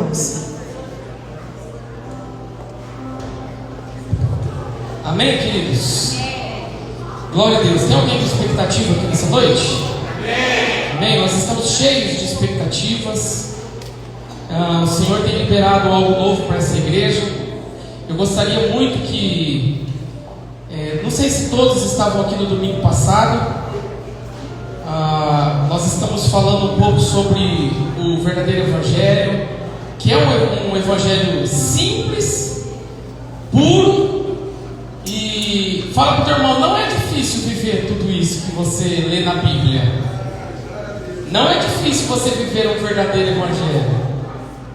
irmãos. Amém, queridos? Glória a Deus. Tem alguém com expectativa aqui nessa noite? Amém. Nós estamos cheios de expectativas. O Senhor tem liberado algo novo para essa igreja. Eu gostaria muito que não sei se todos estavam aqui no domingo passado. Nós estamos falando um pouco sobre o verdadeiro evangelho, que é um evangelho simples, puro. E fala para o teu irmão: não é difícil viver tudo isso que você lê na Bíblia. Não é difícil você viver um verdadeiro evangelho.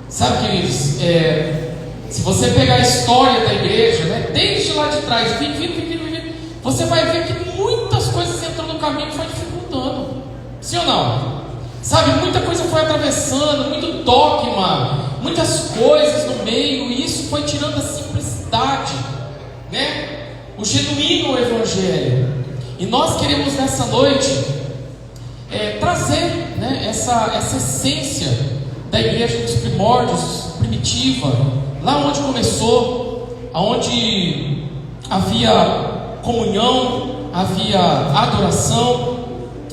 Sabe, queridos, se você pegar a história da igreja, né, desde lá de trás, você vai ver que muitas coisas entram no caminho e foi dificultando. Sim ou não? Sabe, muita coisa foi atravessando, muito dogma, muitas coisas no meio, e isso foi tirando a simplicidade, né? O genuíno evangelho. E nós queremos nessa noite trazer, né, essa essência da igreja dos primórdios, primitiva, lá onde começou, onde havia comunhão, havia adoração,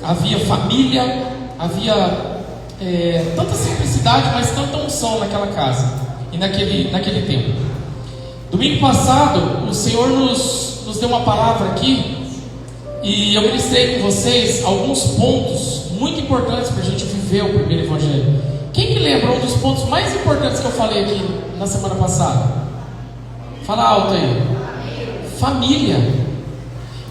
havia família, havia tanta simplicidade, mas tanta unção naquela casa e naquele tempo. Domingo passado, o Senhor nos deu uma palavra aqui, e eu ministrei com vocês alguns pontos muito importantes para a gente viver o primeiro evangelho. Quem que lembra um dos pontos mais importantes que eu falei aqui na semana passada? Fala alto aí. Família.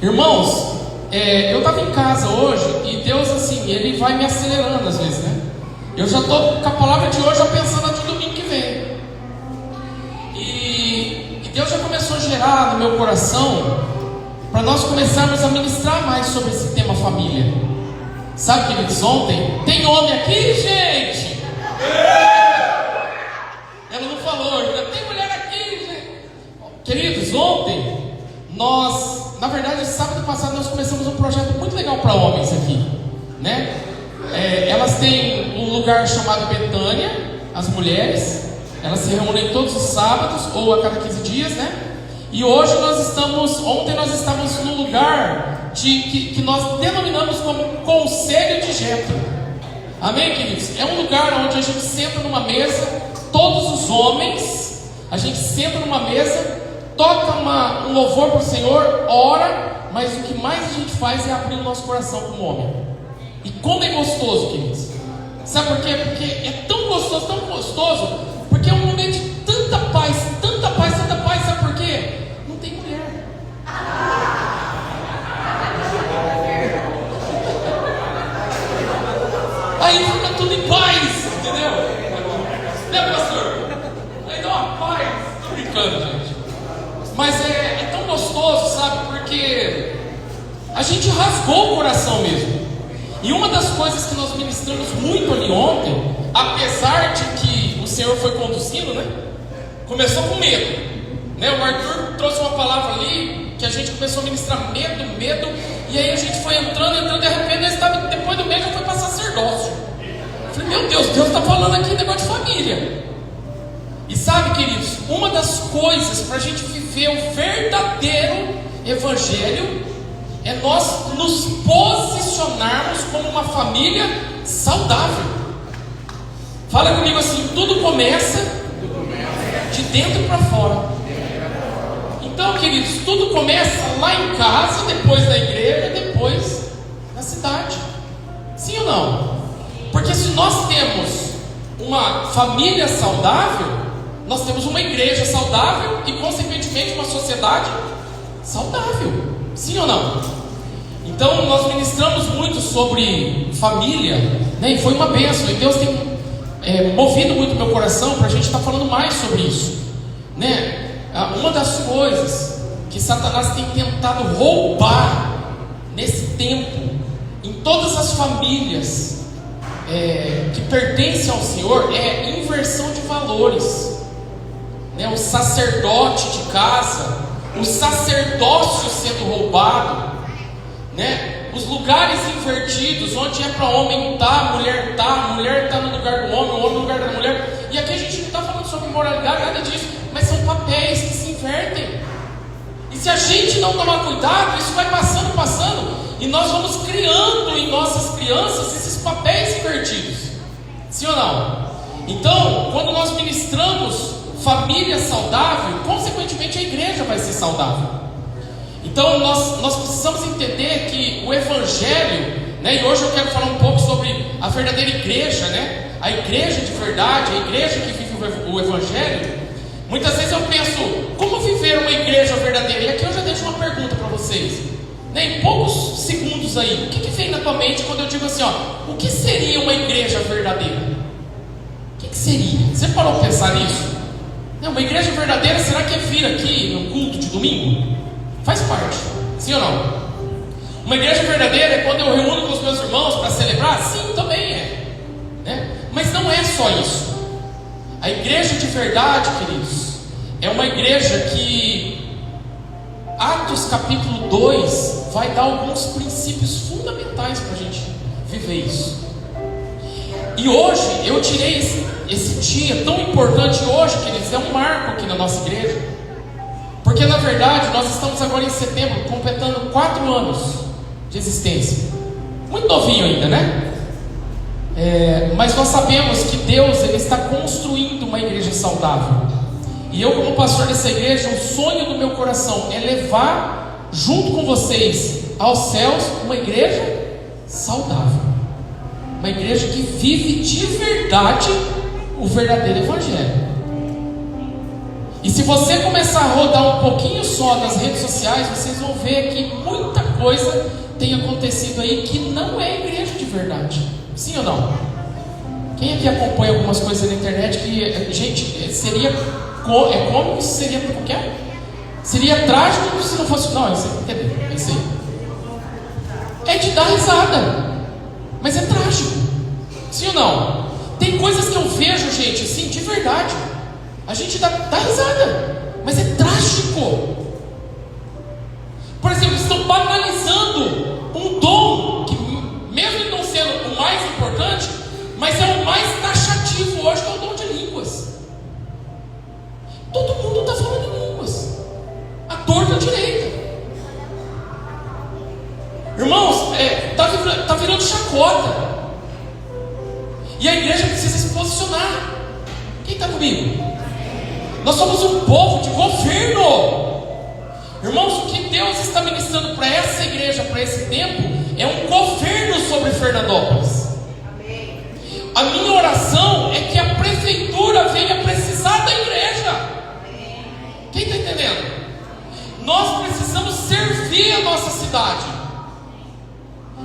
Irmãos, eu estava em casa hoje e Deus, assim, Ele vai me acelerando às vezes, né? Eu já estou com a palavra de hoje já pensando no domingo que vem. E Deus já começou a gerar no meu coração para nós começarmos a ministrar mais sobre esse tema família. Sabe, queridos, ontem tem homem aqui, gente? Ela não falou, tem mulher aqui, gente. Queridos, ontem nós, na verdade, sábado passado nós começamos um projeto muito legal para homens aqui, né? Elas têm um lugar chamado Betânia, as mulheres. Elas se reúnem todos os sábados ou a cada 15 dias, né? E hoje ontem nós estávamos num lugar que nós denominamos como Conselho de Jetro. Amém, queridos? É um lugar onde a gente senta numa mesa, todos os homens, a gente senta numa mesa, toca um louvor para o Senhor, ora, mas o que mais a gente faz é abrir o nosso coração como homem. E como é gostoso, queridos? Sabe por quê? Porque é tão gostoso, porque é um momento de tanta paz, sabe por quê? Não tem mulher. Aí fica tudo em paz, entendeu? Né, pastor? Aí dá uma paz. Tô brincando, gente. Mas é tão gostoso, sabe? Porque a gente rasgou o coração mesmo. E uma das coisas que nós ministramos muito ali ontem, apesar de que o Senhor foi conduzindo, né? Começou com medo, né? O Arthur trouxe uma palavra ali que a gente começou a ministrar medo, e aí a gente foi entrando, e de repente depois do mês já foi para sacerdócio. Eu falei, meu Deus está falando aqui negócio de família. E sabe, queridos, uma das coisas para a gente viver o verdadeiro evangelho é nós nos posicionarmos como uma família saudável. Fala comigo assim: tudo começa de dentro para fora. Então, queridos, tudo começa lá em casa, depois da igreja, depois na cidade. Sim ou não? Porque se nós temos uma família saudável, nós temos uma igreja saudável e, consequentemente, uma sociedade saudável. Sim ou não? Então, nós ministramos muito sobre família, né? E foi uma bênção. E Deus tem movido muito meu coração para a gente estar falando mais sobre isso, né? Uma das coisas que Satanás tem tentado roubar nesse tempo, em todas as famílias que pertencem ao Senhor, é inversão de valores, né? O sacerdote de casa, o sacerdócio sendo roubado, né? Os lugares invertidos, onde é para homem estar, mulher está no lugar do homem, o homem no lugar da mulher. E aqui a gente não está imoralidade, nada disso. Mas são papéis que se invertem. E se a gente não tomar cuidado, isso vai passando, e nós vamos criando em nossas crianças esses papéis invertidos. Sim ou não? Então, quando nós ministramos família saudável, consequentemente a igreja vai ser saudável. Então nós precisamos entender que o Evangelho, né, e hoje eu quero falar um pouco sobre a verdadeira igreja, né, a igreja de verdade, a igreja que vive o Evangelho. Muitas vezes eu penso, como viver uma igreja verdadeira? E aqui eu já deixo uma pergunta para vocês, né, em poucos segundos aí, o que vem na tua mente quando eu digo assim, ó, o que seria uma igreja verdadeira? O que seria? Você parou para pensar nisso? Uma igreja verdadeira, será que é vir aqui no culto de domingo? Faz parte, sim ou não? Uma igreja verdadeira é quando eu reúno com os meus irmãos para celebrar? Sim, também é, né? Mas não é só isso. A igreja de verdade, queridos, é uma igreja que Atos capítulo 2 vai dar alguns princípios fundamentais para a gente viver isso. E hoje eu tirei esse dia tão importante hoje, queridos, é um marco aqui na nossa igreja. Porque na verdade nós estamos agora em setembro completando 4 anos de existência. Muito novinho ainda, né? Mas nós sabemos que Deus ele está construindo uma igreja saudável. E eu, como pastor dessa igreja, o sonho do meu coração é levar junto com vocês aos céus uma igreja saudável. Uma igreja que vive de verdade o verdadeiro Evangelho. E se você começar a rodar um pouquinho só nas redes sociais, vocês vão ver que muita coisa tem acontecido aí que não é igreja de verdade. Sim ou não? Quem aqui acompanha algumas coisas na internet que, gente, seria cômico, seria qualquer? Seria trágico se não fosse. Não, é isso aí. É de dar risada. Mas é trágico. Sim ou não? Tem coisas que eu vejo, gente, assim, de verdade. A gente dá risada. Mas é trágico. Por exemplo, estão banalizando um dom que, mesmo não sendo o mais importante, mas é o mais taxativo hoje, que é o dom de línguas. Todo mundo está falando em línguas. A torta direita. Irmãos, está virando chacota. E a igreja precisa se posicionar. Quem está comigo? Nós somos um povo de governo. Irmãos, o que Deus está ministrando para essa igreja, para esse tempo, é um governo sobre Fernandópolis. A minha oração é que a prefeitura venha precisar da igreja. Quem está entendendo? Nós precisamos servir a nossa cidade.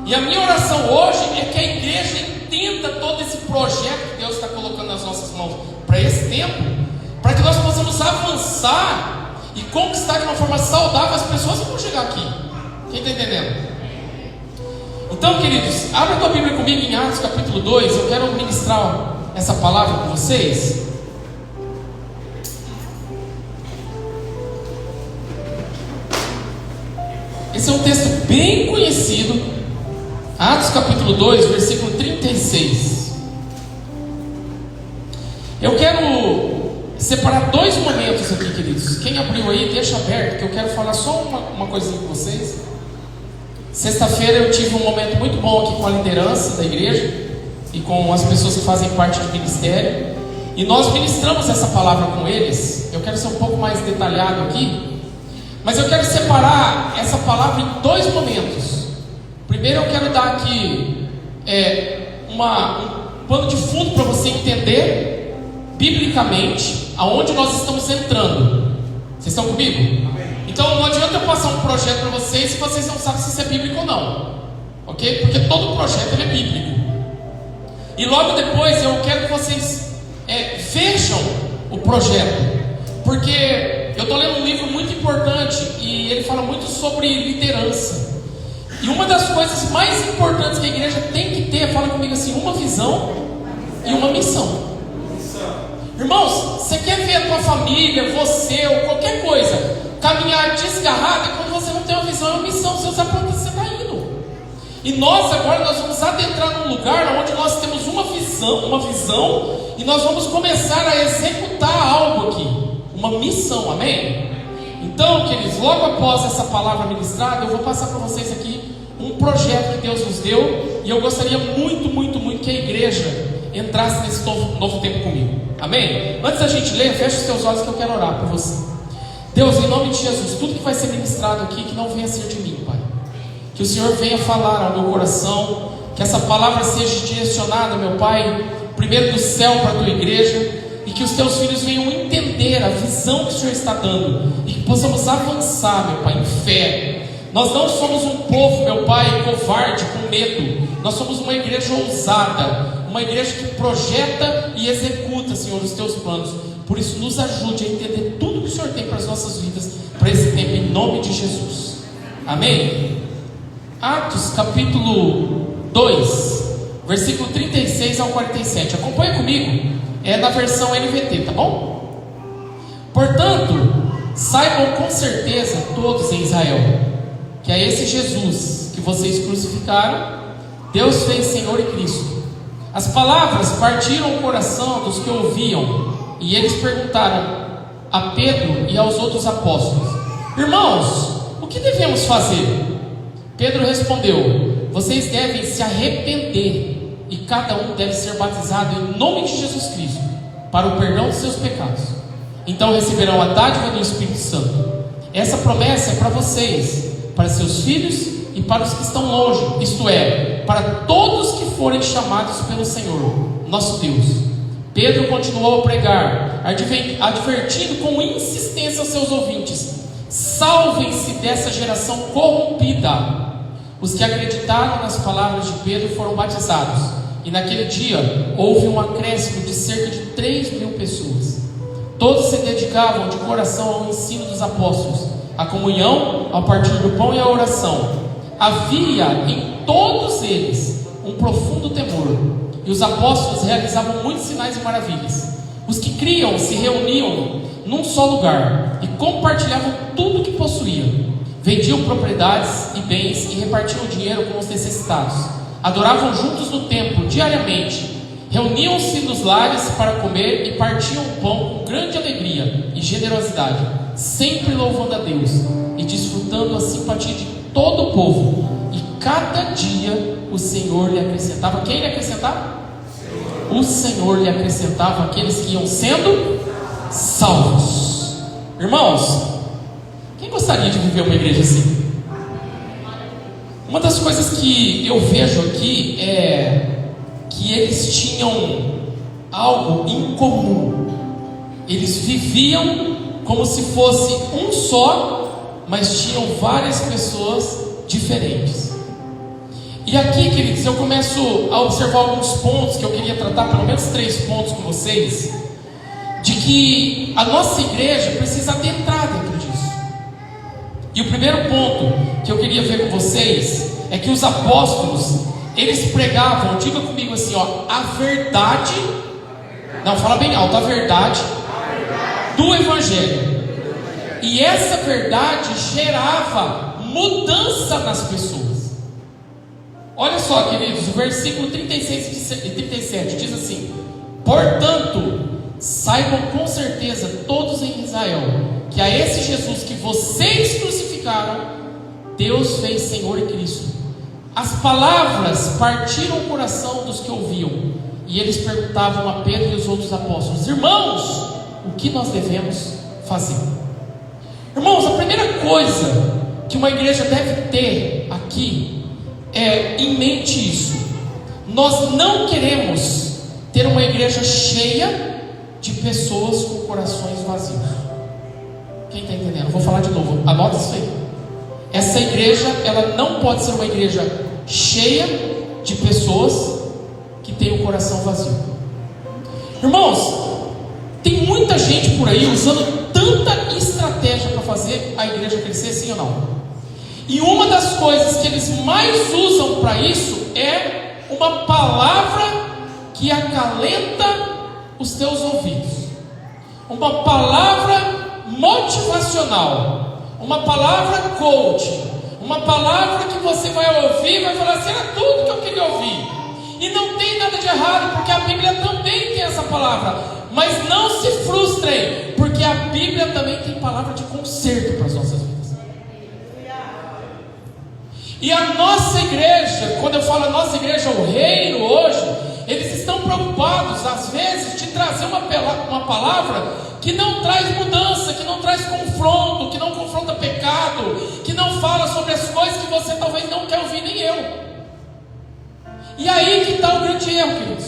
E a minha oração hoje é que a igreja entenda todo esse projeto que Deus está colocando nas nossas mãos para esse tempo, para que nós possamos avançar e conquistar de uma forma saudável as pessoas que vão chegar aqui. Quem está entendendo? Então, queridos, abra a tua Bíblia comigo em Atos capítulo 2. Eu quero ministrar essa palavra com vocês. Esse é um texto bem conhecido. Atos capítulo 2, versículo 36. Eu quero separar 2 momentos aqui, queridos. Quem abriu aí, deixa aberto, que eu quero falar só uma coisinha com vocês. Sexta-feira eu tive um momento muito bom aqui com a liderança da igreja e com as pessoas que fazem parte do ministério. E nós ministramos essa palavra com eles. Eu quero ser um pouco mais detalhado aqui, mas eu quero separar essa palavra em 2 momentos. Primeiro eu quero dar aqui um pano de fundo para você entender biblicamente aonde nós estamos entrando. Vocês estão comigo? Então não adianta eu passar um projeto para vocês se vocês não sabem se isso é bíblico ou não, ok? Porque todo projeto ele é bíblico. E logo depois eu quero que vocês vejam o projeto, porque eu estou lendo um livro muito importante e ele fala muito sobre liderança. E uma das coisas mais importantes que a igreja tem que ter, fala comigo assim, uma visão e uma missão. Irmãos, você quer ver a tua família, você ou qualquer coisa caminhar desgarrado, é quando você não tem uma visão e uma missão. Você sabe para onde você está indo. E nós vamos adentrar num lugar onde nós temos uma visão, e nós vamos começar a executar algo uma missão, amém? Então, queridos, logo após essa palavra ministrada, eu vou passar para vocês aqui um projeto que Deus nos deu, e eu gostaria muito que a igreja entrasse nesse novo tempo comigo, amém? Antes da gente ler, feche os seus olhos que eu quero orar por você. Deus, em nome de Jesus, tudo que vai ser ministrado aqui, que não venha ser de mim, Pai, que o Senhor venha falar ao meu coração, que essa palavra seja direcionada, meu Pai, primeiro do céu para a tua igreja, e que os teus filhos venham entender a visão que o Senhor está dando, e que possamos avançar, meu Pai, em fé. Nós não somos um povo, meu Pai, covarde, com medo. Nós somos uma igreja ousada, uma igreja que projeta e executa, Senhor, os teus planos. Por isso, nos ajude a entender tudo que o Senhor tem para as nossas vidas, para esse tempo, em nome de Jesus. Amém? Atos capítulo 2, versículo 36 ao 47. Acompanhe comigo. É na versão NVT, tá bom? Portanto, saibam com certeza todos em Israel, que a esse Jesus que vocês crucificaram, Deus fez Senhor e Cristo. As palavras partiram o coração dos que ouviam, e eles perguntaram a Pedro e aos outros apóstolos: irmãos, o que devemos fazer? Pedro respondeu: vocês devem se arrepender, e cada um deve ser batizado em nome de Jesus Cristo, para o perdão dos seus pecados. Então receberão a dádiva do Espírito Santo. Essa promessa é para vocês, para seus filhos e para os que estão longe, isto é, para todos que forem chamados pelo Senhor, nosso Deus. Pedro continuou a pregar, advertindo com insistência aos seus ouvintes: salvem-se dessa geração corrompida. Os que acreditaram nas palavras de Pedro foram batizados, e naquele dia houve um acréscimo de cerca de 3.000 pessoas. Todos se dedicavam de coração ao ensino dos apóstolos, à comunhão, ao partir do pão e à oração. Havia em todos eles um profundo temor, e os apóstolos realizavam muitos sinais e maravilhas. Os que criam se reuniam num só lugar e compartilhavam tudo o que possuíam. Vendiam propriedades e bens e repartiam o dinheiro com os necessitados. Adoravam juntos no templo diariamente. Reuniam-se nos lares para comer e partiam o pão com grande alegria e generosidade, sempre louvando a Deus e desfrutando a simpatia de todo o povo. E cada dia o Senhor lhe acrescentava. Quem lhe acrescentava? O Senhor lhe acrescentava aqueles que iam sendo salvos. Irmãos, quem gostaria de viver uma igreja assim? Uma das coisas que eu vejo aqui é que eles tinham algo em comum. Eles viviam como se fosse um só, mas tinham várias pessoas diferentes. E aqui, queridos, eu começo a observar alguns pontos que eu queria tratar, pelo menos 3 pontos com vocês, de que a nossa igreja precisa adentrar dentro disso. E o primeiro ponto que eu queria ver com vocês é que os apóstolos, eles pregavam, diga comigo assim, ó, a verdade, não, fala bem alto, a verdade do Evangelho. E essa verdade gerava mudança nas pessoas. Olha só, queridos, o versículo 36 e 37 diz assim: portanto, saibam com certeza todos em Israel, que a esse Jesus que vocês crucificaram, Deus fez Senhor e Cristo. As palavras partiram o coração dos que ouviam, e eles perguntavam a Pedro e os outros apóstolos: irmãos, o que nós devemos fazer? Irmãos, a primeira coisa que uma igreja deve ter aqui é em mente isso: nós não queremos ter uma igreja cheia de pessoas com corações vazios. Quem está entendendo? Vou falar de novo, anota isso aí. Essa igreja, ela não pode ser uma igreja cheia de pessoas que têm o coração vazio. Irmãos, tem muita gente por aí usando tanta estratégia para fazer a igreja crescer, sim ou não? E uma das coisas que eles mais usam para isso é uma palavra que acalenta os teus ouvidos, uma palavra motivacional, uma palavra coaching, uma palavra que você vai ouvir e vai falar assim: era tudo que eu queria ouvir. E não tem nada de errado, porque a Bíblia também tem essa palavra. Mas não se frustrem, porque a a Bíblia também tem palavra de conserto para as nossas vidas. E a nossa igreja, quando eu falo a nossa igreja, o reino hoje, eles estão preocupados, às vezes, de trazer uma palavra que não traz mudança, que não traz confronto, que não confronta pecado, que não fala sobre as coisas que você talvez não quer ouvir, nem eu. E aí que está o grande erro, queridos.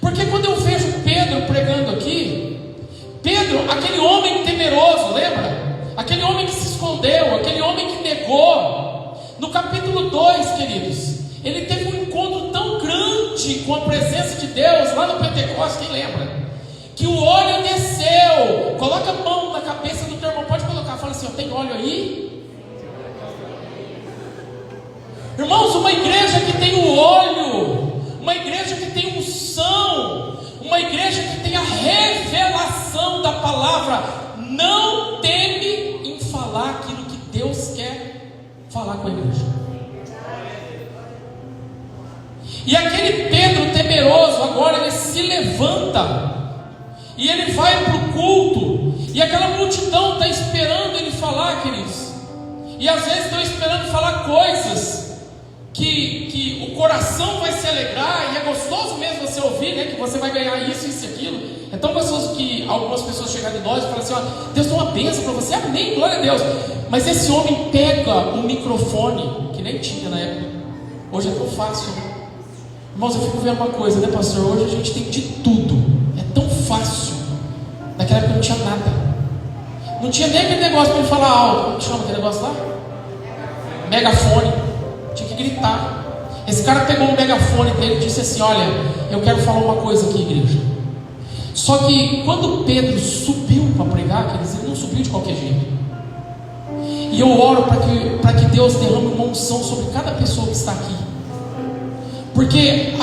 Porque quando eu vejo Pedro pregando aqui, Pedro, aquele homem temeroso, lembra? Aquele homem que se escondeu, aquele homem que negou. No capítulo 2, queridos, ele teve um encontro tão grande com a presença de Deus, lá no Pentecostes, quem lembra? Que o óleo desceu. Coloca a mão na cabeça do teu irmão, pode colocar, fala assim, tem óleo aí? Irmãos, uma igreja que tem o óleo, uma igreja que tem unção, uma igreja que tem a revelação da palavra, não teme em falar aquilo que Deus quer falar com a igreja. E aquele Pedro temeroso, agora ele se levanta e ele vai para o culto, e aquela multidão está esperando ele falar, queridos. E às vezes estão esperando falar coisas que o coração vai se alegrar, e é gostoso mesmo você ouvir, né, que você vai ganhar isso, isso e aquilo. É tão gostoso que algumas pessoas chegam de nós e falam assim, ó, Deus tem uma bênção para você, amém, glória a Deus. Mas esse homem pega um microfone, que nem tinha na época, hoje é tão fácil, né? Irmãos, eu fico vendo uma coisa, né, pastor? Hoje a gente tem de tudo, é tão fácil. Naquela época não tinha nada, não tinha nem aquele negócio para ele falar alto, como chama aquele negócio lá? Megafone, tinha que gritar. Esse cara pegou um megafone dele e disse assim, olha, eu quero falar uma coisa aqui, igreja. Só que quando Pedro subiu para pregar, quer dizer, ele não subiu de qualquer jeito. E eu oro para que Deus derrame uma unção sobre cada pessoa que está aqui. Porque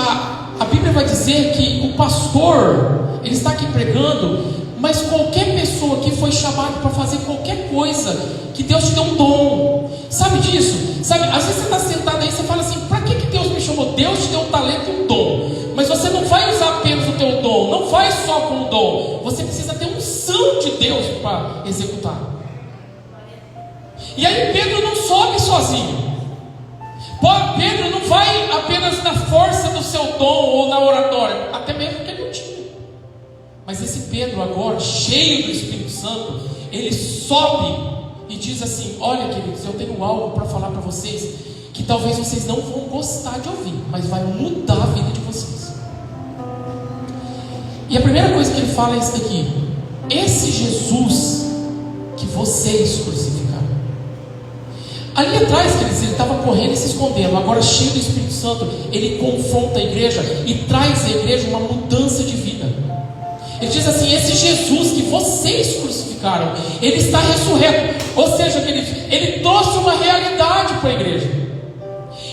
a Bíblia vai dizer que o pastor, ele está aqui pregando, mas qualquer pessoa que foi chamada para fazer qualquer coisa, que Deus te deu um dom. Sabe disso? Sabe, às vezes você está sentado aí e você fala assim, para que Deus me chamou? Deus te deu um talento e um dom. Mas você não vai usar apenas o teu dom, não faz só com o dom. Você precisa ter unção de Deus para executar. E aí Pedro não sobe sozinho. Pedro não vai apenas na força do seu dom ou na oratória, até mesmo que ele não tinha. Mas esse Pedro agora, cheio do Espírito Santo, ele sobe e diz assim, olha queridos, eu tenho algo para falar para vocês, que talvez vocês não vão gostar de ouvir, mas vai mudar a vida de vocês. E a primeira coisa que ele fala é isso daqui: esse Jesus que vocês crucificaram. Ali atrás, quer dizer, ele estava correndo e se escondendo. Agora, cheio do Espírito Santo, ele confronta a igreja e traz à igreja uma mudança de vida. Ele diz assim, esse Jesus que vocês crucificaram, ele está ressurreto. Ou seja, queridos, ele trouxe uma realidade para a igreja.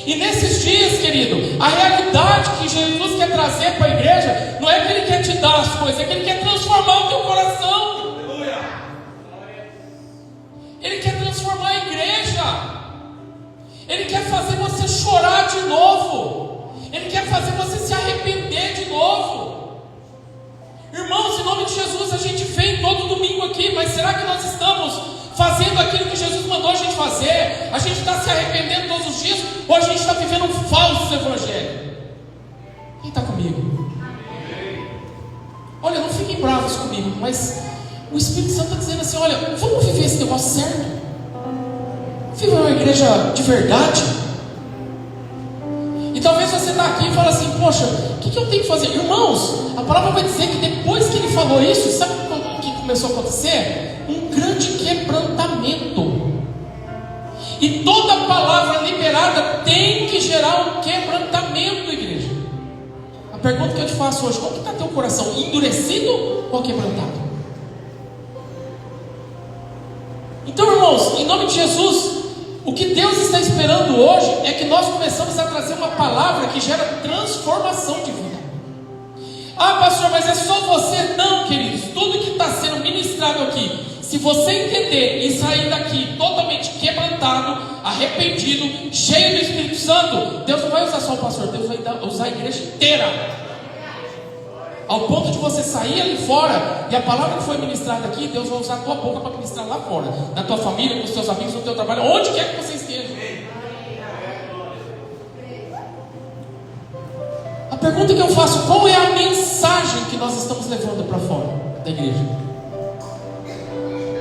E nesses dias, querido, a realidade que Jesus quer trazer para a igreja, não é que ele quer te dar as coisas, é que ele quer transformar o teu coração. Ele quer transformar a igreja. Ele quer fazer você chorar de novo. Ele quer fazer você se arrepender de novo. Irmãos, em nome de Jesus, a gente vem todo domingo aqui, mas será que nós estamos fazendo aquilo que Jesus mandou a gente fazer? A gente está se arrependendo todos os dias, ou a gente está vivendo um falso evangelho? Quem está comigo? Olha, não fiquem bravos comigo, mas o Espírito Santo está dizendo assim, olha, vamos viver esse negócio certo. Viva uma igreja de verdade. E talvez você está aqui e fala assim, poxa, o que eu tenho que fazer? Irmãos, a palavra vai dizer que depois que ele falou isso, sabe o que começou a acontecer? Um grande quebrantamento. E toda palavra liberada tem que gerar um quebrantamento, igreja. A pergunta que eu te faço hoje, como que está teu coração? Endurecido ou quebrantado? Então, irmãos, em nome de Jesus, o que Deus está esperando hoje é que nós começamos a trazer uma palavra que gera transformação de vida. Ah, pastor, mas é só você? Não, queridos, tudo que está sendo ministrado aqui, se você entender e sair daqui totalmente quebrantado, arrependido, cheio do Espírito Santo, Deus não vai usar só o pastor, Deus vai usar a igreja inteira. ao ponto de você sair ali fora, e a palavra que foi ministrada aqui, Deus vai usar a tua boca para ministrar lá fora, na tua família, com os teus amigos, no teu trabalho, onde quer que você esteja. A pergunta que eu faço: qual é a mensagem que nós estamos levando para fora da igreja?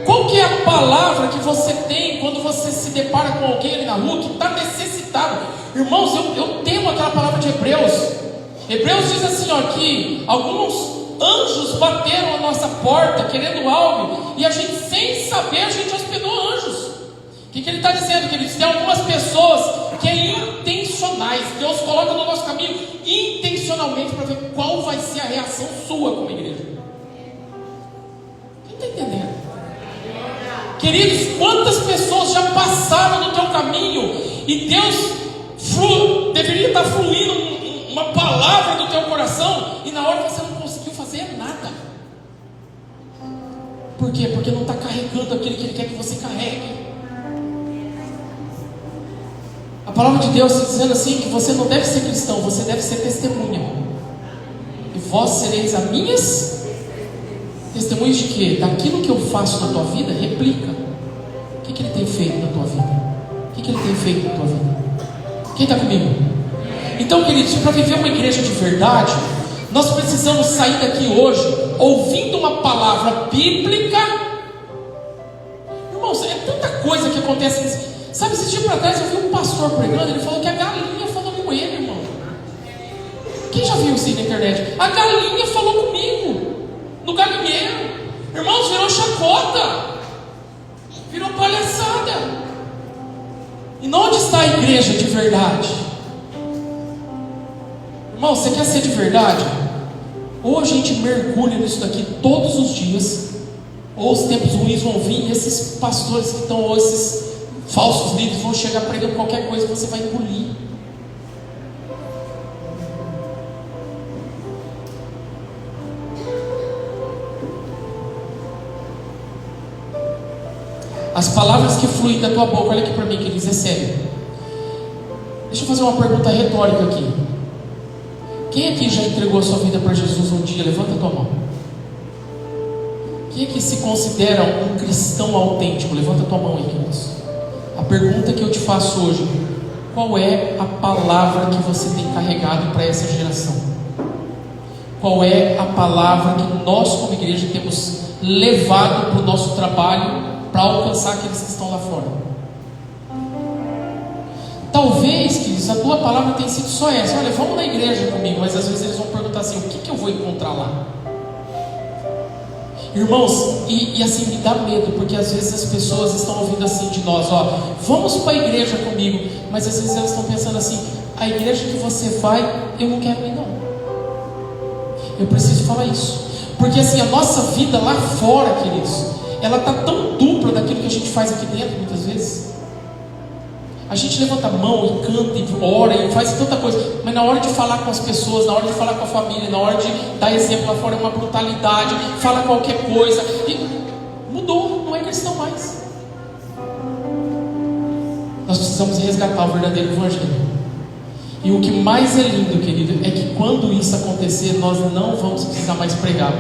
Qual que é a palavra que você tem quando você se depara com alguém ali na rua que está necessitado? Irmãos, eu temo aquela palavra de Hebreus. Hebreus diz assim, ó, que alguns anjos bateram a nossa porta querendo algo, e a gente, sem saber, a gente hospedou anjos. O que ele está dizendo, queridos? Tem algumas pessoas que é intencionais, Deus coloca no nosso caminho intencionalmente para ver qual vai ser a reação sua como igreja. Quem está entendendo? Queridos, quantas pessoas já passaram no teu caminho e Deus deveria estar fluindo uma palavra do teu coração, e na hora você não conseguiu fazer nada. Por quê? Porque não está carregando aquilo que Ele quer que você carregue. A palavra de Deus está dizendo assim, que você não deve ser cristão, você deve ser testemunha. E vós sereis as minhas testemunhas de quê? Daquilo que eu faço na tua vida, replica. O que Ele tem feito na tua vida? O que Ele tem feito na tua vida? Quem está comigo? Então, queridos, para viver uma igreja de verdade, nós precisamos sair daqui hoje ouvindo uma palavra bíblica. Irmãos, é tanta coisa que acontece. Sabe, esse dia para trás eu vi um pastor pregando, ele falou que a galinha falou com ele, irmão. Quem já viu isso aí na internet? A galinha falou comigo no galinheiro. Irmãos, virou chacota, virou palhaçada. E onde está a igreja de verdade? Irmão, você quer ser de verdade? Ou a gente mergulha nisso daqui todos os dias, ou os tempos ruins vão vir, e esses pastores que estão, ou esses falsos líderes vão chegar pregando qualquer coisa que você vai engolir. As palavras que fluem da tua boca, olha aqui para mim, queridos, é sério. Deixa eu fazer uma pergunta retórica aqui. Quem aqui já entregou a sua vida para Jesus um dia? Levanta a tua mão. Quem aqui se considera um cristão autêntico? Levanta a tua mão aí, queridos. A pergunta que eu te faço hoje: qual é a palavra que você tem carregado para essa geração? Qual é a palavra que nós como igreja temos levado para o nosso trabalho, para alcançar aqueles que estão lá fora? Talvez, queridos, a tua palavra tenha sido só essa: olha, vamos na igreja comigo. Mas às vezes eles vão perguntar assim: o que eu vou encontrar lá? Irmãos, e assim me dá medo, porque às vezes as pessoas estão ouvindo assim de nós: ó, vamos para a igreja comigo. Mas às vezes elas estão pensando assim: a igreja que você vai, eu não quero ir não. Eu preciso falar isso, porque assim, a nossa vida lá fora, queridos, ela está tão dupla daquilo que a gente faz aqui dentro, muitas vezes. A gente levanta a mão e canta e ora e faz tanta coisa, mas na hora de falar com as pessoas, na hora de falar com a família, na hora de dar exemplo lá fora, é uma brutalidade, fala qualquer coisa, e mudou, não é cristão mais. Nós precisamos resgatar o verdadeiro evangelho. E o que mais é lindo, querido, é que quando isso acontecer, nós não vamos precisar mais pregar.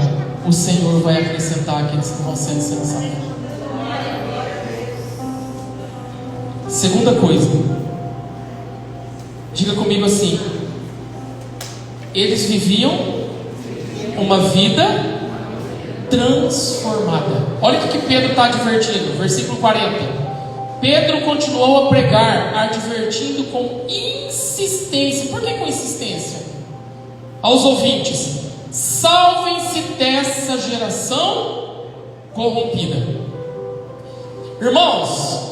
O Senhor vai acrescentar aqueles que vão sendo salvos. Segunda coisa, diga comigo assim: eles viviam uma vida transformada. Olha o que Pedro está advertindo, versículo 40. Pedro continuou a pregar, advertindo com insistência. Por que com insistência? Aos ouvintes: salvem-se dessa geração corrompida. Irmãos,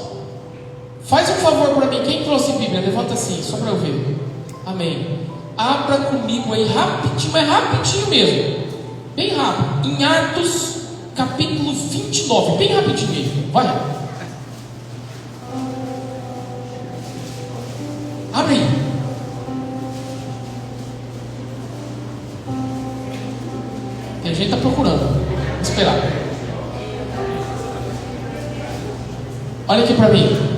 faz um favor para mim, quem trouxe Bíblia, levanta assim, só para eu ver. Amém. Abra comigo aí rapidinho, mas rapidinho mesmo, bem rápido, em Atos capítulo 29, bem rapidinho aí, vai. Abre aí. Tem gente que está procurando, vamos esperar. Olha aqui para mim.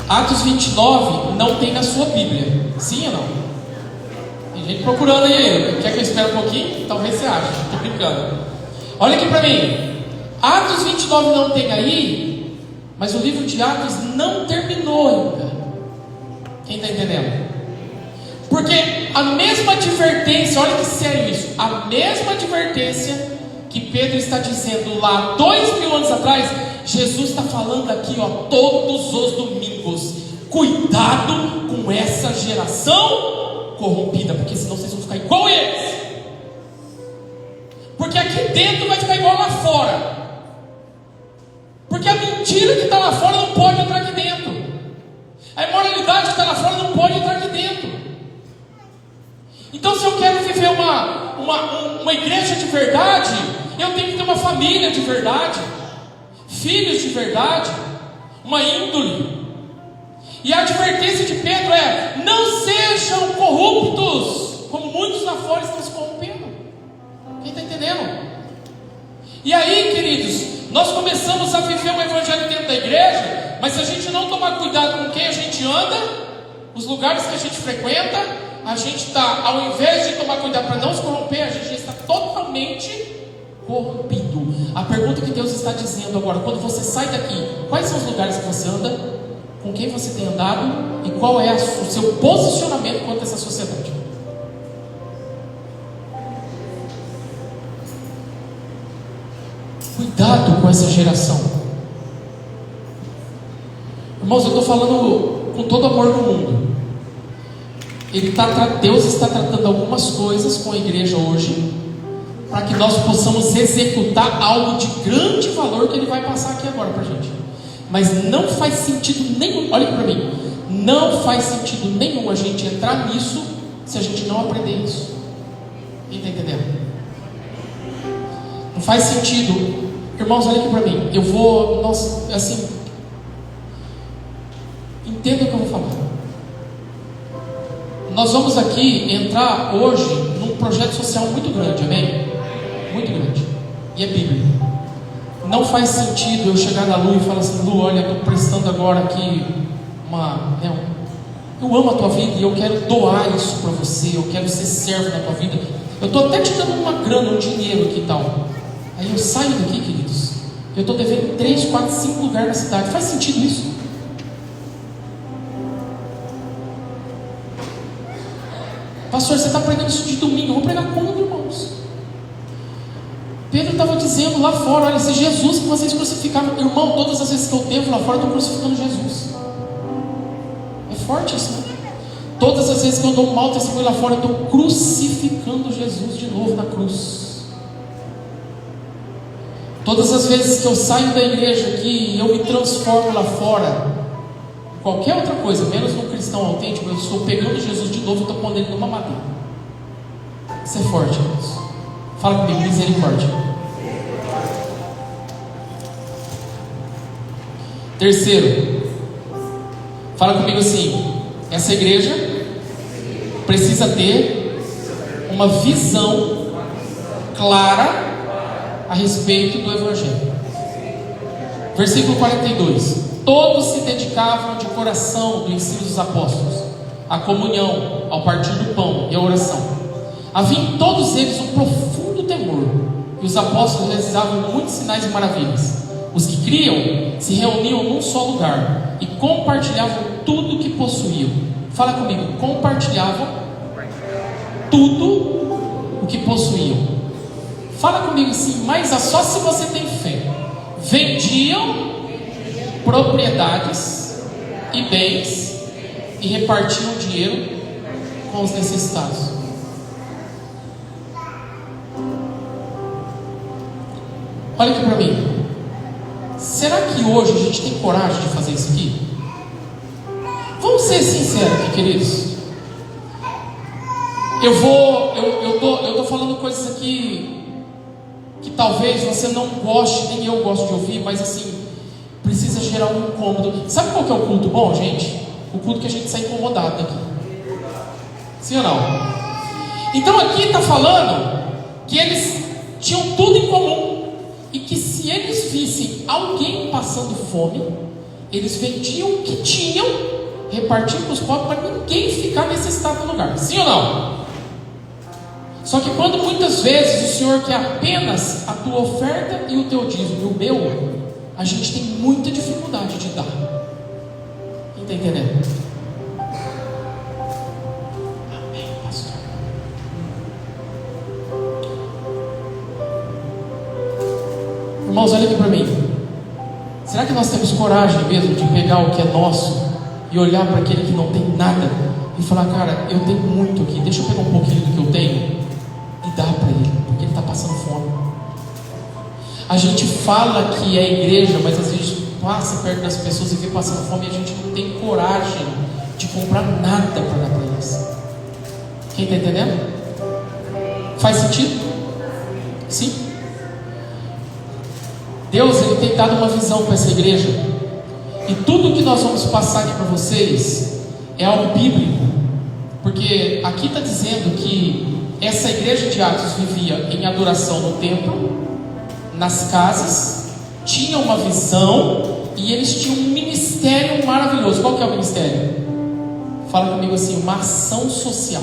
Atos 29 não tem na sua Bíblia. Sim ou não? Tem gente procurando aí. Quer que eu espere um pouquinho? Talvez você ache. Estou brincando. Olha aqui para mim. Atos 29 não tem aí, mas o livro de Atos não terminou ainda. Quem está entendendo? Porque a mesma advertência, olha que sério isso, a mesma advertência que Pedro está dizendo lá 2000 anos atrás, Jesus está falando aqui, ó, todos os domingos. Cuidado com essa geração corrompida, porque senão vocês vão ficar igual eles. Porque aqui dentro vai ficar igual lá fora. Porque a mentira que está lá fora não pode entrar aqui dentro. A imoralidade que está lá fora não pode entrar aqui dentro. Então, se eu quero viver uma igreja de verdade, eu tenho que ter uma família de verdade, filhos de verdade, uma índole. E a advertência de Pedro é: não sejam corruptos, como muitos lá fora estão se corrompendo. Quem está entendendo? E aí, queridos, nós começamos a viver um evangelho dentro da igreja, mas se a gente não tomar cuidado com quem a gente anda, os lugares que a gente frequenta, a gente está, ao invés de tomar cuidado para não se corromper, a gente está totalmente corrompido. A pergunta que Deus está dizendo agora, quando você sai daqui, quais são os lugares que você anda, com quem você tem andado e qual é o seu posicionamento contra essa sociedade? Cuidado com essa geração. Irmãos, eu estou falando com todo amor do mundo. Deus está tratando algumas coisas com a igreja hoje, para que nós possamos executar algo de grande valor que Ele vai passar aqui agora para a gente. Mas não faz sentido nenhum, olha para mim, não faz sentido nenhum a gente entrar nisso se a gente não aprender isso. Quem está entendendo? Não faz sentido. Irmãos, olha aqui para mim. Entenda o que eu vou falar. Nós vamos aqui entrar hoje num projeto social muito grande, amém? Muito grande. E é bíblico. Não faz sentido eu chegar na Lu e falar assim: Lu, olha, eu estou prestando agora aqui eu amo a tua vida e eu quero doar isso para você, eu quero ser servo na tua vida. Eu estou até te dando uma grana, um dinheiro aqui e tal. Aí eu saio daqui, queridos, eu estou devendo 3, 4, 5 lugares na cidade. Faz sentido isso? Pastor, você está pregando isso de domingo, eu vou pregar quando, irmãos? Pedro estava dizendo lá fora: olha, esse Jesus que vocês crucificaram, irmão, todas as vezes que eu devo lá fora, eu estou crucificando Jesus. É forte isso, né? Todas as vezes que eu dou um mau testemunho lá fora, eu estou crucificando Jesus de novo na cruz. Todas as vezes que eu saio da igreja aqui e eu me transformo lá fora, qualquer outra coisa, menos no cristão autêntico, eu estou pegando Jesus de novo e estou pondo ele numa madeira. Isso é forte, irmãos. Fala comigo, misericórdia. Terceiro, fala comigo assim: essa igreja precisa ter uma visão clara a respeito do Evangelho. Versículo 42: todos se dedicavam de coração do ensino dos apóstolos, à comunhão, ao partir do pão e à oração. Havia em todos eles um profundo temor, e os apóstolos realizavam muitos sinais e maravilhas. Os que criam se reuniam num só lugar e compartilhavam tudo o que possuíam. Fala comigo: compartilhavam tudo o que possuíam. Fala comigo assim, mas só se você tem fé. Vendiam propriedades e bens e repartiam dinheiro com os necessitados. Olha aqui para mim. Será que hoje a gente tem coragem de fazer isso aqui? Vamos ser sinceros aqui, queridos. Eu tô falando coisas aqui que talvez você não goste, nem eu gosto de ouvir, mas assim, precisa gerar um incômodo. Sabe qual que é o culto bom, gente? O culto que a gente sai incomodado daqui. Sim ou não? Então aqui está falando que eles tinham tudo em comum, e que se eles vissem alguém passando fome, eles vendiam o que tinham, repartiam para os pobres, para ninguém ficar necessitado no lugar. Sim ou não? Só que quando muitas vezes o Senhor quer apenas a tua oferta e o teu dízimo e o meu, a gente tem muita dificuldade de dar. Quem está entendendo? Amém, pastor. Irmãos, olha aqui para mim. Será que nós temos coragem mesmo de pegar o que é nosso e olhar para aquele que não tem nada e falar, cara, eu tenho muito aqui, deixa eu pegar um pouquinho do que eu tenho e dar para ele, porque ele está passando fome. A gente fala que é igreja, mas às vezes passa perto das pessoas e vê passando fome e a gente não tem coragem de comprar nada para dar para eles. Quem está entendendo? Faz sentido? Sim? Deus, Ele tem dado uma visão para essa igreja, e tudo que nós vamos passar aqui para vocês é algo bíblico, porque aqui está dizendo que essa igreja de Atos vivia em adoração no templo, nas casas, tinha uma visão, e eles tinham um ministério maravilhoso. Qual que é o ministério? Fala comigo assim, uma ação social.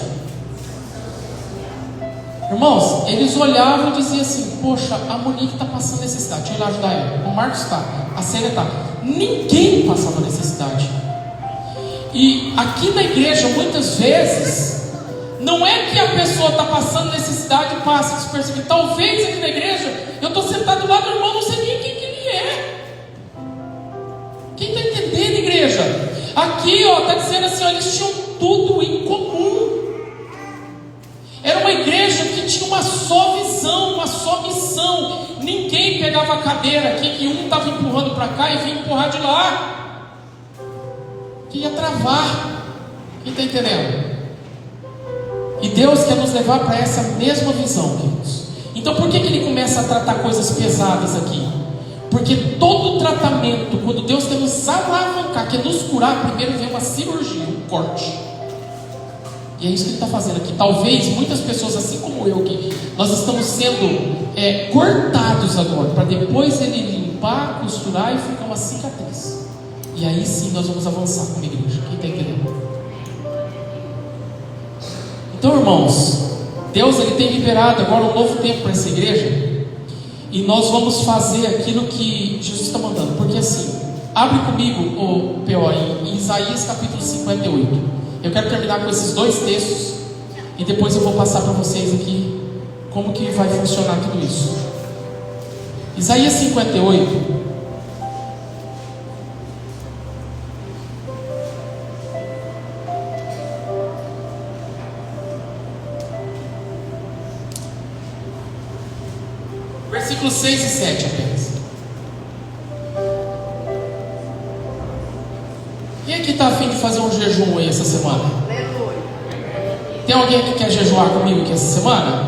Irmãos, eles olhavam e diziam assim, poxa, a Monique está passando necessidade, deixa eu ir lá ajudar ela. O Marcos está, a Célia está. Ninguém passava necessidade. E aqui na igreja, muitas vezes, não é que a pessoa está passando necessidade e passa despercebido. Talvez aqui na igreja, eu estou sentado do lado do irmão, não sei nem quem que ele é. Quem está entendendo, igreja? Aqui, ó, está dizendo assim, ó, eles tinham tudo em comum. Era uma igreja que tinha uma só visão, uma só missão. Ninguém pegava a cadeira aqui que um estava empurrando para cá e vinha empurrar de lá, que ia travar. Quem está entendendo? E Deus quer nos levar para essa mesma visão, queridos. Então por que Ele começa a tratar coisas pesadas aqui? Porque todo tratamento, quando Deus quer nos alavancar, quer nos curar, primeiro vem uma cirurgia, um corte. E é isso que Ele está fazendo aqui. Talvez muitas pessoas, assim como eu, que nós estamos sendo cortados agora, para depois Ele limpar, costurar e ficar uma cicatriz. E aí sim nós vamos avançar como igreja. Quem está entendendo? Então, irmãos, Deus Ele tem liberado agora um novo tempo para essa igreja, e nós vamos fazer aquilo que Jesus está mandando. Porque assim, abre comigo o PO em Isaías capítulo 58. Eu quero terminar com esses dois textos e depois eu vou passar para vocês aqui como que vai funcionar tudo isso. Isaías 58. Versículos 6 e 7 apenas. Quem aqui está a fim de fazer um jejum aí essa semana? Tem alguém que quer jejuar comigo aqui essa semana?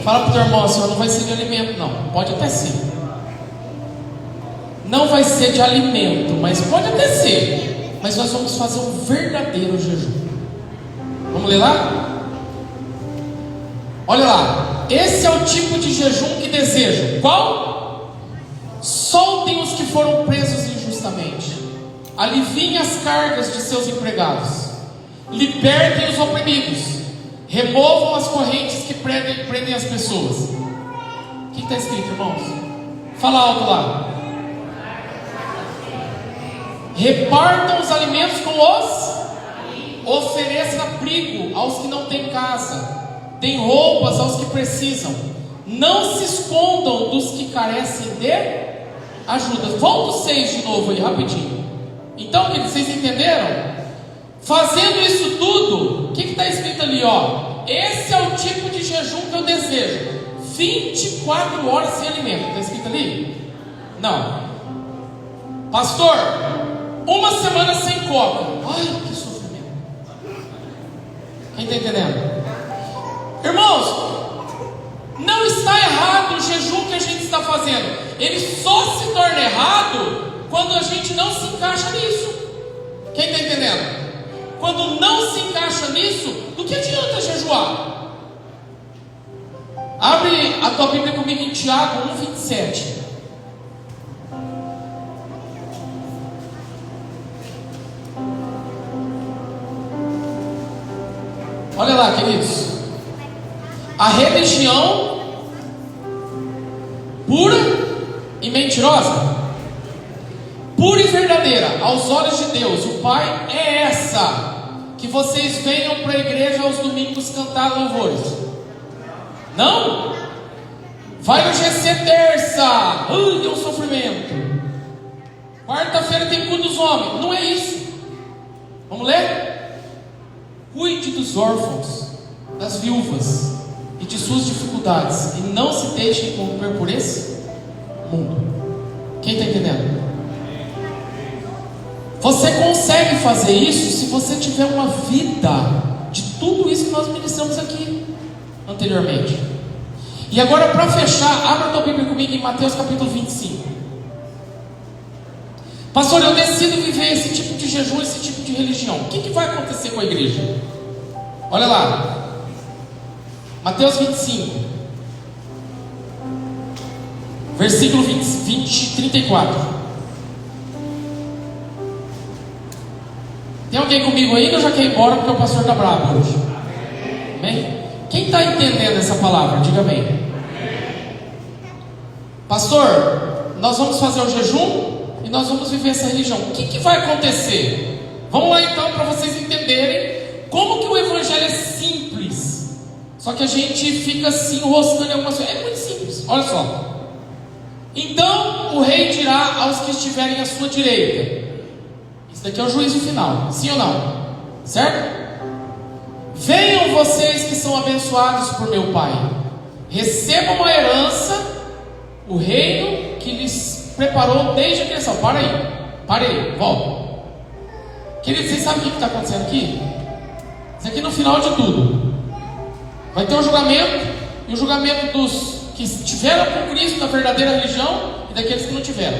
Fala para o teu irmão assim, não vai ser de alimento não. Pode até ser. Não vai ser de alimento, mas pode até ser. Mas nós vamos fazer um verdadeiro jejum. Vamos ler lá? Olha lá. Esse é o tipo de jejum que desejo. Qual? Soltem os que foram presos injustamente. Aliviem as cargas de seus empregados. Libertem os oprimidos. Removam as correntes que prendem as pessoas. O que está escrito, irmãos? Fala alto lá. Repartam os alimentos com os. Ofereçam abrigo aos que não têm casa. Deem roupas aos que precisam. Não se escondam dos que carecem de ajuda. Vamos 6 de novo aí, rapidinho. Então, queridos, vocês entenderam? Fazendo isso tudo, o que está escrito ali, ó? Esse é o tipo de jejum que eu desejo. 24 horas sem alimento. Está escrito ali? Não. Pastor, uma semana sem coca. Ai, que sofrimento. Quem está entendendo? Irmãos, não está errado o jejum que a gente está fazendo. Ele só se torna errado quando a gente não se encaixa nisso. Quem está entendendo? Quando não se encaixa nisso, do que adianta jejuar? Abre a tua Bíblia comigo em Tiago 1,27. Olha lá, queridos. a religião pura e mentirosa, pura e verdadeira aos olhos de Deus, o Pai, é essa: que vocês venham para a igreja aos domingos cantar louvores. Não? Vai no GC terça, ai, é um sofrimento. Quarta-feira tem culto dos homens. Não é isso. Vamos ler? Cuide dos órfãos, das viúvas e de suas dificuldades, e não se deixem corromper por esse mundo. Quem está entendendo? Você consegue fazer isso se você tiver uma vida de tudo isso que nós ministramos aqui anteriormente. E agora, para fechar, abra a tua Bíblia comigo em Mateus capítulo 25. Pastor, eu decido viver esse tipo de jejum, esse tipo de religião. O que vai acontecer com a igreja? Olha lá, Mateus 25, versículo 34. Tem alguém comigo aí que eu já quero ir embora porque o pastor está bravo hoje? Amém? Quem está entendendo essa palavra? Diga amém. Pastor, nós vamos fazer o jejum e nós vamos viver essa religião. O que vai acontecer? Vamos lá então, para vocês entenderem como que o evangelho é simples. Só que a gente fica se enroscando em algumas coisas. É muito simples, olha só. Então o rei dirá aos que estiverem à sua direita. Isso daqui é o juízo final, sim ou não? Certo? Venham vocês que são abençoados por meu Pai, recebam a herança, o reino que lhes preparou desde a criação. Para aí, volta. Queridos, vocês sabem o que está acontecendo aqui? Isso aqui no final de tudo vai ter um julgamento, e o julgamento dos que estiveram com Cristo na verdadeira religião e daqueles que não tiveram.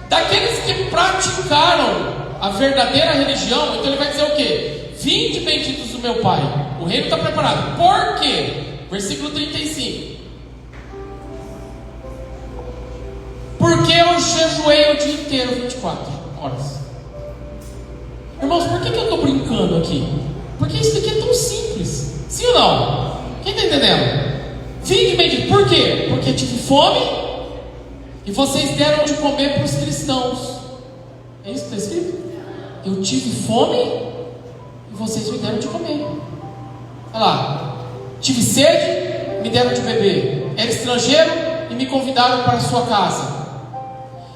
Daqueles que praticaram a verdadeira religião, então ele vai dizer o quê? Vinde benditos do meu Pai, o reino está preparado. Por quê? Versículo 35. Porque eu jejuei o dia inteiro, 24 horas. Irmãos, por que eu estou brincando aqui? Porque isso daqui é tão simples. Sim ou não? Quem está entendendo? Vinde bendito. Por quê? Porque tive fome e vocês deram de comer para os cristãos. É isso que está escrito? Eu tive fome e vocês me deram de comer. Olha lá. Tive sede, me deram de beber. Era estrangeiro e me convidaram para a sua casa.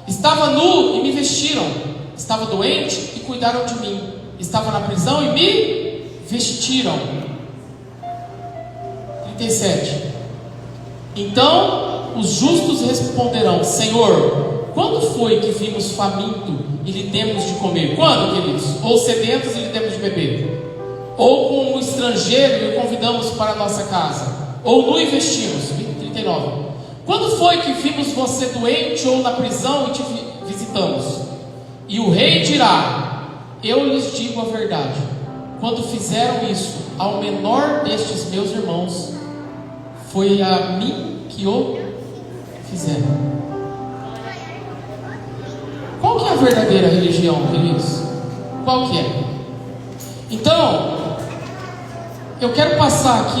Estava nu e me vestiram. Estava doente e cuidaram de mim. Estava na prisão e me vestiram. 37. Então os justos responderão: Senhor, quando foi que vimos faminto e lhe demos de comer? Quando, queridos? Ou sedentos e lhe demos de beber? Ou como um estrangeiro e o convidamos para a nossa casa? Ou nu e vestimos? 39. Quando foi que vimos você doente ou na prisão e te visitamos? E o rei dirá: eu lhes digo a verdade, quando fizeram isso ao menor destes meus irmãos, foi a mim que o fizeram. Qual que é a verdadeira religião, queridos? Qual que é? Então, eu quero passar aqui